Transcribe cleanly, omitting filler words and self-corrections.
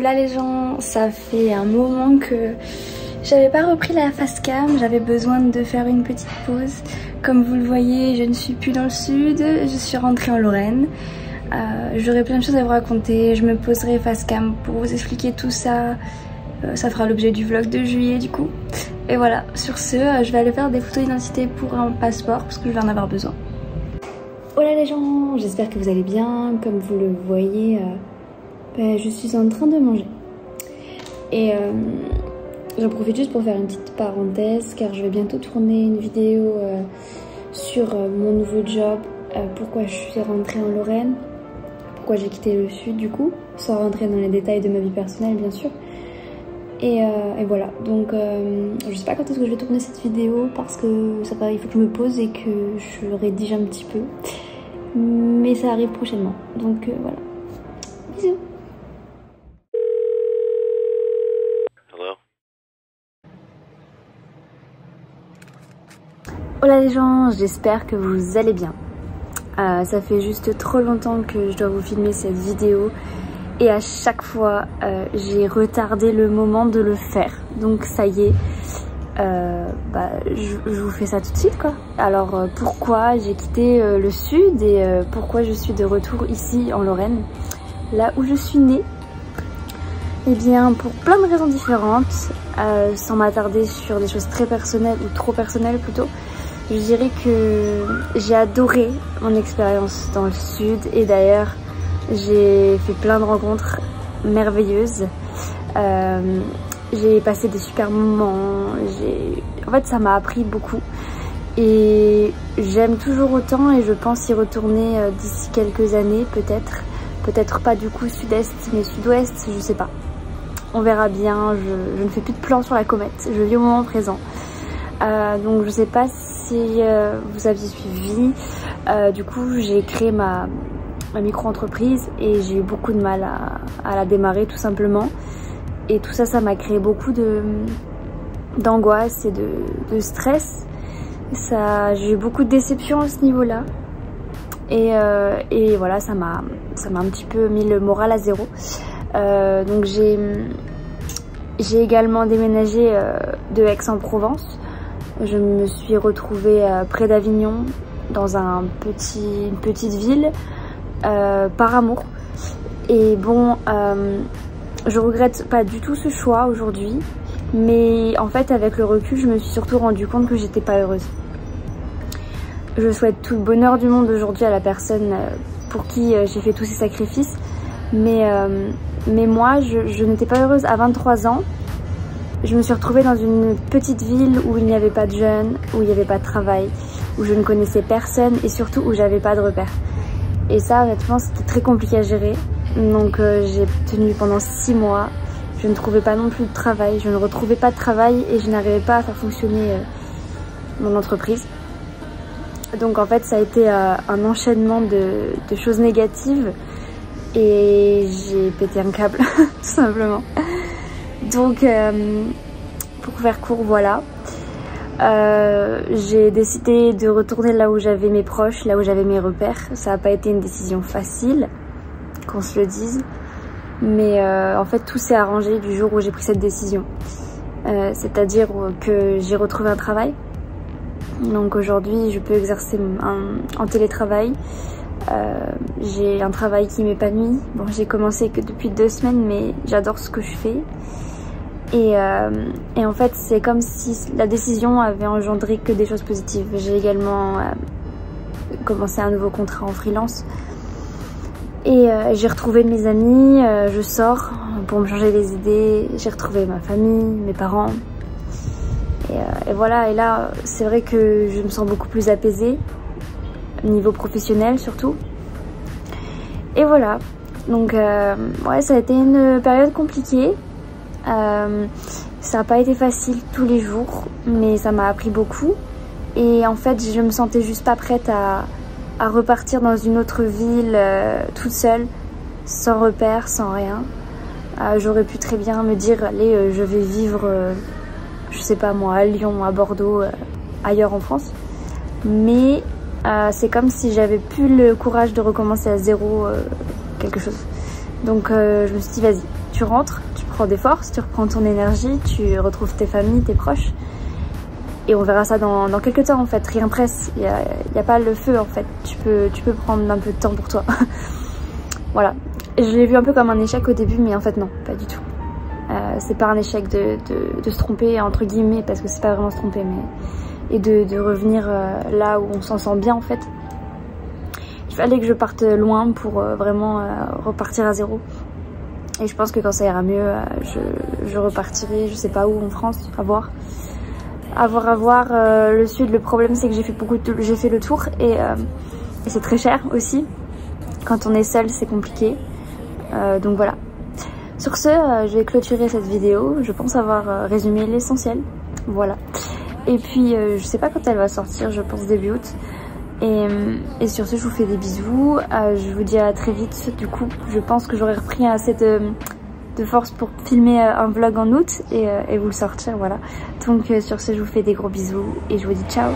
Hola les gens, ça fait un moment que j'avais pas repris la facecam, j'avais besoin de faire une petite pause. Comme vous le voyez, je ne suis plus dans le sud, je suis rentrée en Lorraine. J'aurai plein de choses à vous raconter, je me poserai facecam pour vous expliquer tout ça. Ça fera l'objet du vlog de juillet du coup. Et voilà, sur ce, je vais aller faire des photos d'identité pour un passeport parce que je vais en avoir besoin. Hola les gens, j'espère que vous allez bien. Comme vous le voyez, je suis en train de manger. Et j'en profite juste pour faire une petite parenthèse car je vais bientôt tourner une vidéo sur mon nouveau job, pourquoi je suis rentrée en Lorraine, pourquoi j'ai quitté le sud du coup, sans rentrer dans les détails de ma vie personnelle bien sûr. Et voilà, donc je sais pas quand est-ce que je vais tourner cette vidéo parce que il faut que je me pose et que je rédige un petit peu. Mais ça arrive prochainement, donc voilà. Bisous. Hello. Hola les gens, j'espère que vous allez bien. Ça fait juste trop longtemps que je dois vous filmer cette vidéo. Et à chaque fois, j'ai retardé le moment de le faire. Donc ça y est, je vous fais ça tout de suite quoi. Alors pourquoi j'ai quitté le sud et pourquoi je suis de retour ici en Lorraine, là où je suis née? Eh bien pour plein de raisons différentes, sans m'attarder sur des choses très personnelles ou trop personnelles plutôt. Je dirais que j'ai adoré mon expérience dans le sud et d'ailleurs j'ai fait plein de rencontres merveilleuses. J'ai passé des super moments. En fait, ça m'a appris beaucoup. Et j'aime toujours autant et je pense y retourner d'ici quelques années peut-être. Peut-être pas du coup sud-est mais sud-ouest, je sais pas. On verra bien. Je ne fais plus de plans sur la comète. Je vis au moment présent. Donc je sais pas si vous aviez suivi. Du coup, j'ai créé ma micro-entreprise et j'ai eu beaucoup de mal à la démarrer tout simplement. Et tout ça, ça m'a créé beaucoup d'angoisse et de stress. J'ai eu beaucoup de déceptions à ce niveau-là. Et voilà, ça m'a un petit peu mis le moral à zéro. Donc j'ai également déménagé de Aix-en-Provence. Je me suis retrouvée près d'Avignon, dans une petite ville. Par amour. Et bon, je regrette pas du tout ce choix aujourd'hui, mais en fait avec le recul je me suis surtout rendu compte que j'étais pas heureuse. Je souhaite tout le bonheur du monde aujourd'hui à la personne pour qui j'ai fait tous ces sacrifices, mais moi je n'étais pas heureuse à 23 ans. Je me suis retrouvée dans une petite ville où il n'y avait pas de jeunes, où il n'y avait pas de travail, où je ne connaissais personne et surtout où j'avais pas de repères. Et ça, honnêtement, c'était très compliqué à gérer. Donc j'ai tenu pendant 6 mois. Je ne trouvais pas non plus de travail. Je ne retrouvais pas de travail et je n'arrivais pas à faire fonctionner mon entreprise. Donc en fait, ça a été un enchaînement de choses négatives. Et j'ai pété un câble, tout simplement. Donc, pour faire court, voilà. J'ai décidé de retourner là où j'avais mes proches, là où j'avais mes repères. Ça n'a pas été une décision facile, qu'on se le dise. Mais en fait, tout s'est arrangé du jour où j'ai pris cette décision. C'est-à-dire que j'ai retrouvé un travail. Donc aujourd'hui, je peux exercer en télétravail. J'ai un travail qui m'épanouit. Bon, j'ai commencé que depuis 2 semaines, mais j'adore ce que je fais. Et en fait, c'est comme si la décision avait engendré que des choses positives. J'ai également commencé un nouveau contrat en freelance. Et j'ai retrouvé mes amis, je sors pour me changer les idées. J'ai retrouvé ma famille, mes parents. Et voilà, et là, c'est vrai que je me sens beaucoup plus apaisée, niveau professionnel surtout. Et voilà, donc ouais, ça a été une période compliquée. Ça n'a pas été facile tous les jours, mais ça m'a appris beaucoup. Et en fait, je me sentais juste pas prête à repartir dans une autre ville toute seule, sans repère, sans rien. J'aurais pu très bien me dire, allez, je vais vivre, je sais pas moi, à Lyon, à Bordeaux, ailleurs en France. Mais c'est comme si j'avais plus le courage de recommencer à zéro quelque chose. Donc je me suis dit, vas-y, tu rentres, tu prends des forces, tu reprends ton énergie, tu retrouves tes familles, tes proches. Et on verra ça dans quelques temps en fait, rien presse, il y a pas le feu en fait, tu peux prendre un peu de temps pour toi. Voilà, je l'ai vu un peu comme un échec au début, mais en fait non, pas du tout. C'est pas un échec de se tromper entre guillemets, parce que c'est pas vraiment se tromper, mais et de revenir là où on s'en sent bien en fait. Il fallait que je parte loin pour vraiment repartir à zéro. Et je pense que quand ça ira mieux, je repartirai, je sais pas où en France, à voir. À voir. Le sud, le problème c'est que j'ai fait le tour et c'est très cher aussi. Quand on est seul, c'est compliqué. Donc voilà. Sur ce, je vais clôturer cette vidéo. Je pense avoir résumé l'essentiel. Voilà. Et puis, je sais pas quand elle va sortir, je pense début août. Et sur ce, je vous fais des bisous. Je vous dis à très vite. Du coup, je pense que j'aurai repris assez de force pour filmer un vlog en août et vous le sortir, voilà. Donc sur ce, je vous fais des gros bisous et je vous dis ciao.